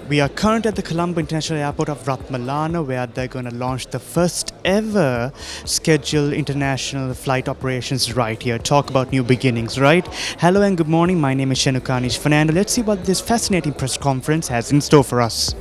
We are currently at the Colombo International Airport of Rathmalana, where they're going to launch the first ever scheduled international flight operations right here. Talk about new beginnings, right? Hello and good morning. My name is Shenukanish Fernando. Let's see what this fascinating press conference has in store for us.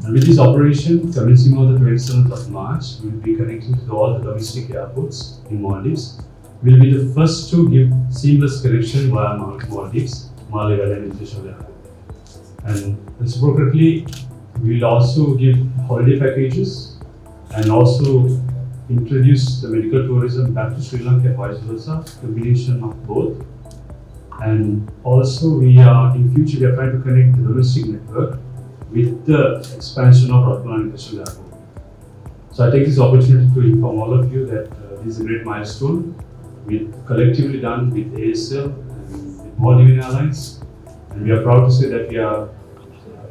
And with this operation, commencing on the 27th of March, we will be connecting to all the domestic airports in Maldives. We will be the first to give seamless connection via Maldives, Maldives International Airport. And reciprocally, we will also give holiday packages and also introduce the medical tourism back to Sri Lanka, vice versa, combination of both. And also, in future, we are trying to connect the domestic network with the expansion of Rathmalana International Airport. So I take this opportunity to inform all of you that this is a great milestone collectively done with ASL and with Maldivian Airlines, and we are proud to say that we are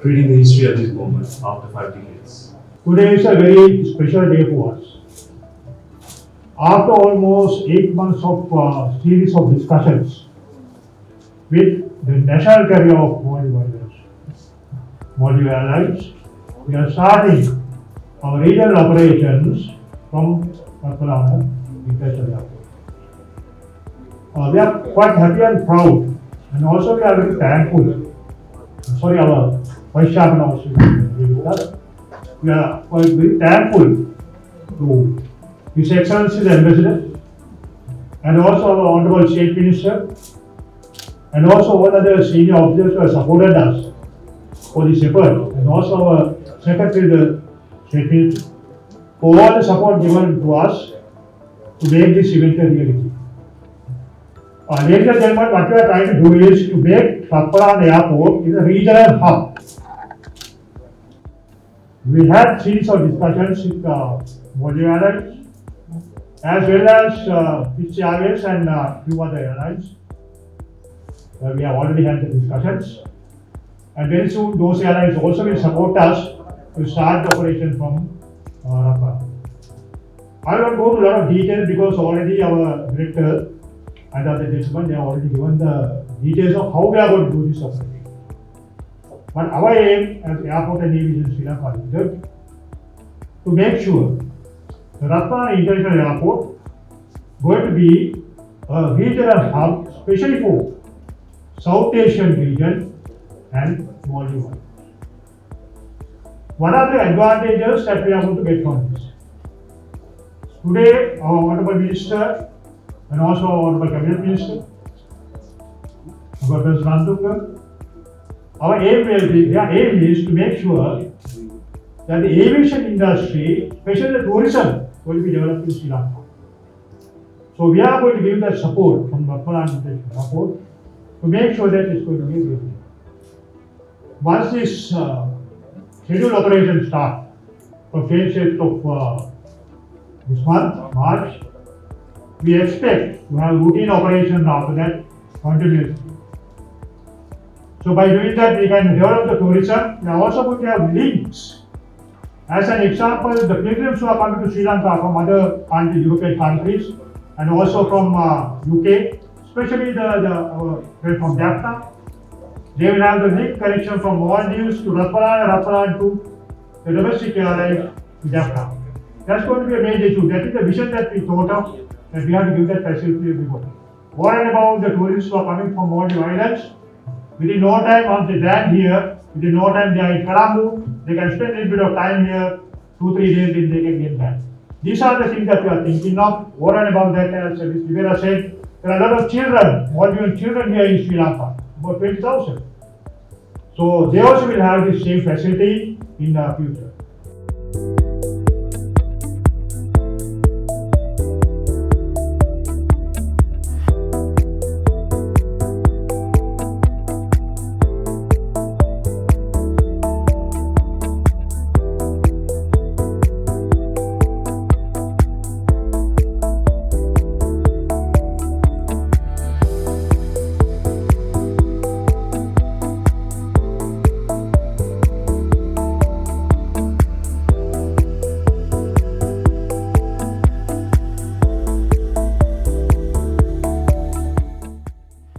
creating the history of this moment after 5 decades. Today is a very special day for us. After almost 8 months of series of discussions with the national carrier of Maldives Airlines, we are starting our regional operations from Rathmalana International Airport. We are quite happy and proud, and also we are very thankful. Sorry, our Vice Chairman also with us. We are quite very thankful to His Excellency the Ambassador, and also our Honorable State Minister, and also all other senior officers who have supported us for this effort, and also our Secretary, the State Minister, for all the support given to us to make this event a reality. Ladies and gentlemen, what we are trying to do is to make Rathmalana Airport is a regional hub. We had series of discussions with Maldives Airlines, as well as Fitch Airways and few other airlines. We have already had the discussions. And very soon, those airlines also will support us to start the operation from Rathmalana. I will not go to a lot of details because already our director and other gentlemen, they have already given the details of how we are going to do this operation. But our aim as Airport and Aviation Sri Lanka Limited to make sure the Rathmalana International Airport going to be a regional hub, especially for South Asian region and Maldives. What are the advantages that we are going to get from this? Today, our Honorable Minister and also our Honorable Cabinet Minister, our President, our aim is to make sure that the aviation industry, especially the tourism, will be developed in Sri Lanka. So we are going to give that support from Rathmalana International Airport to make sure that it's going to be a great thing. Once this scheduled operation starts from 26th of this month, March, we expect to have routine operation after that continuously. So by doing that, we can develop the tourism. We are also going to have links. As an example, the pilgrims who are coming to Sri Lanka from other countries, European countries, and also from UK, especially the from Jakarta, they will have the link connection from Maldives to Rathmalana to the domestic airlines to Jakarta. That's going to be a major issue. That is the vision that we thought of, that we have to give that facility to everybody. What about the tourists who are coming from Maldives Islands? Within no time, once they land here, within no time they are in Colombo, they can spend a little bit of time here, 2-3 days, then they can get back. These are the things that we are thinking of. What about that, as Mr. Rivera said, there are a lot of children, Maldivian children here in Sri Lanka, about 20,000. So they also will have the same facility in the future.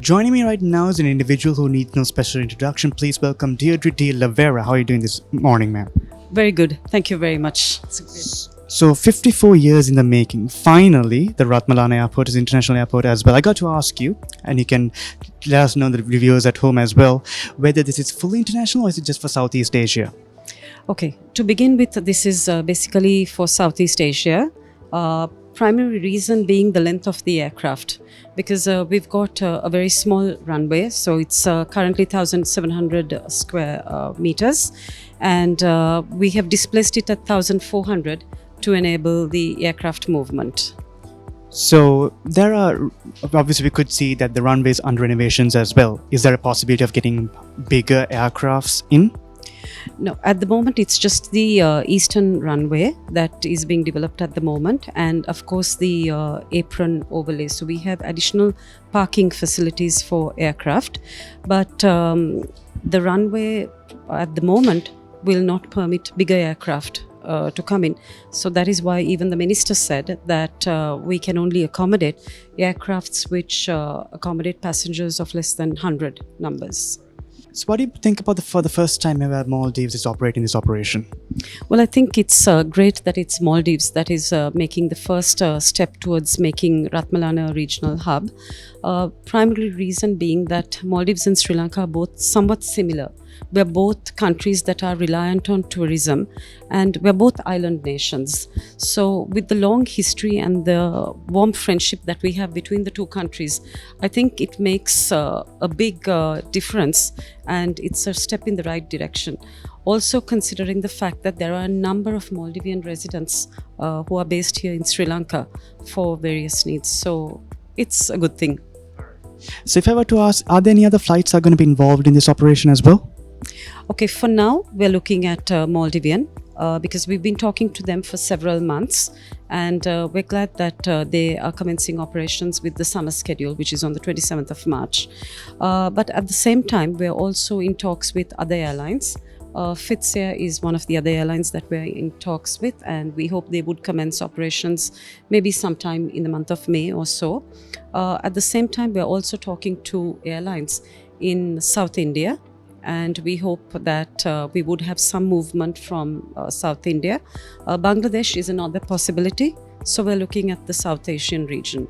Joining me right now is an individual who needs no special introduction. Please welcome Deirdre de Lavera. How are you doing this morning, ma'am? Very good. Thank you very much. It's a great. So 54 years in the making. Finally, the Rathmalana Airport is an international airport as well. I got to ask you, and you can let us know, the reviewers at home as well, whether this is fully international or is it just for Southeast Asia? Okay, to begin with, this is basically for Southeast Asia. Primary reason being the length of the aircraft, because we've got a very small runway, so it's currently 1,700 square meters, and we have displaced it at 1,400 to enable the aircraft movement. So there are, obviously we could see that the runway is under renovations as well. Is there a possibility of getting bigger aircrafts in? No, at the moment it's just the eastern runway that is being developed at the moment, and of course the apron overlay. So we have additional parking facilities for aircraft, but the runway at the moment will not permit bigger aircraft to come in. So that is why even the minister said that we can only accommodate aircrafts which accommodate passengers of less than 100 numbers. So what do you think about for the first time ever Maldives is operating this operation? Well, I think it's great that it's Maldives that is making the first step towards making Rathmalana a regional hub. Primary reason being that Maldives and Sri Lanka are both somewhat similar. We're both countries that are reliant on tourism, and we're both island nations. So with the long history and the warm friendship that we have between the two countries, I think it makes a big difference, and it's a step in the right direction. Also considering the fact that there are a number of Maldivian residents who are based here in Sri Lanka for various needs. So it's a good thing. So if I were to ask, are there any other flights that are going to be involved in this operation as well? Okay, for now we're looking at Maldivian because we've been talking to them for several months, and we're glad that they are commencing operations with the summer schedule, which is on the 27th of March. But at the same time, we're also in talks with other airlines. Fitzair is one of the other airlines that we're in talks with, and we hope they would commence operations maybe sometime in the month of May or so. At the same time, we're also talking to airlines in South India, and we hope that we would have some movement from South India. Bangladesh is another possibility, so we're looking at the South Asian region.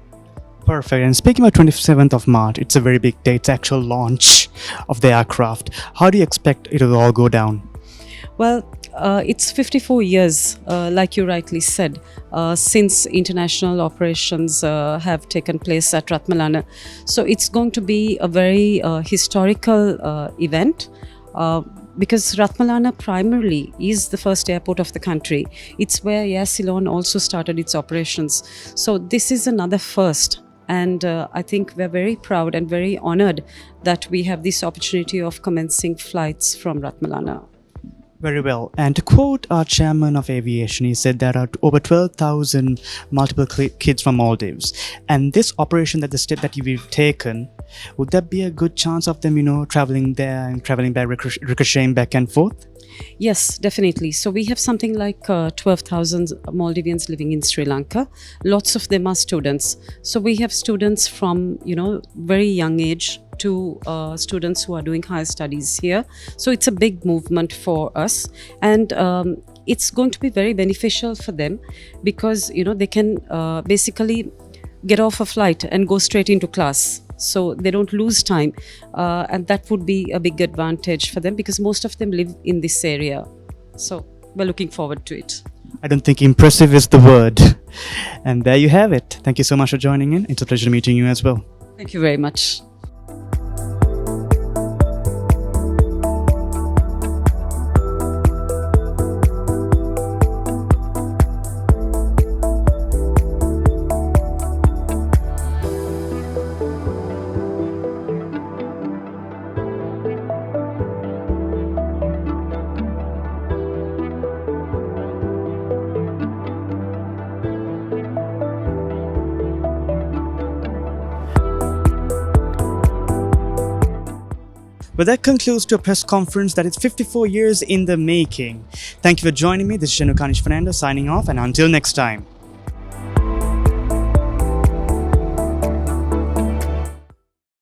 Perfect. And speaking about 27th of March, it's a very big day. It's actual launch of the aircraft. How do you expect it will all go down? Well, it's 54 years, like you rightly said, since international operations have taken place at Rathmalana. So it's going to be a very historical event. Because Rathmalana primarily is the first airport of the country. It's where Air Ceylon also started its operations. So this is another first. And I think we're very proud and very honored that we have this opportunity of commencing flights from Rathmalana. Very well. And to quote our chairman of aviation, he said there are over 12,000 multiple kids from Maldives. And this operation that the step that you've taken, would that be a good chance of them, traveling there and traveling back, ricocheting back and forth? Yes, definitely. So we have something like 12,000 Maldivians living in Sri Lanka. Lots of them are students. So we have students from, very young age to students who are doing higher studies here. So it's a big movement for us, and it's going to be very beneficial for them because they can basically get off a flight and go straight into class, so they don't lose time, and that would be a big advantage for them because most of them live in this area. So we're looking forward to it. I don't think impressive is the word. And there you have it. Thank you so much for joining in. It's a pleasure meeting you as well. Thank you very much. But that concludes to a press conference that is 54 years in the making. Thank you for joining me. This is Shanukanish Fernando signing off, and until next time.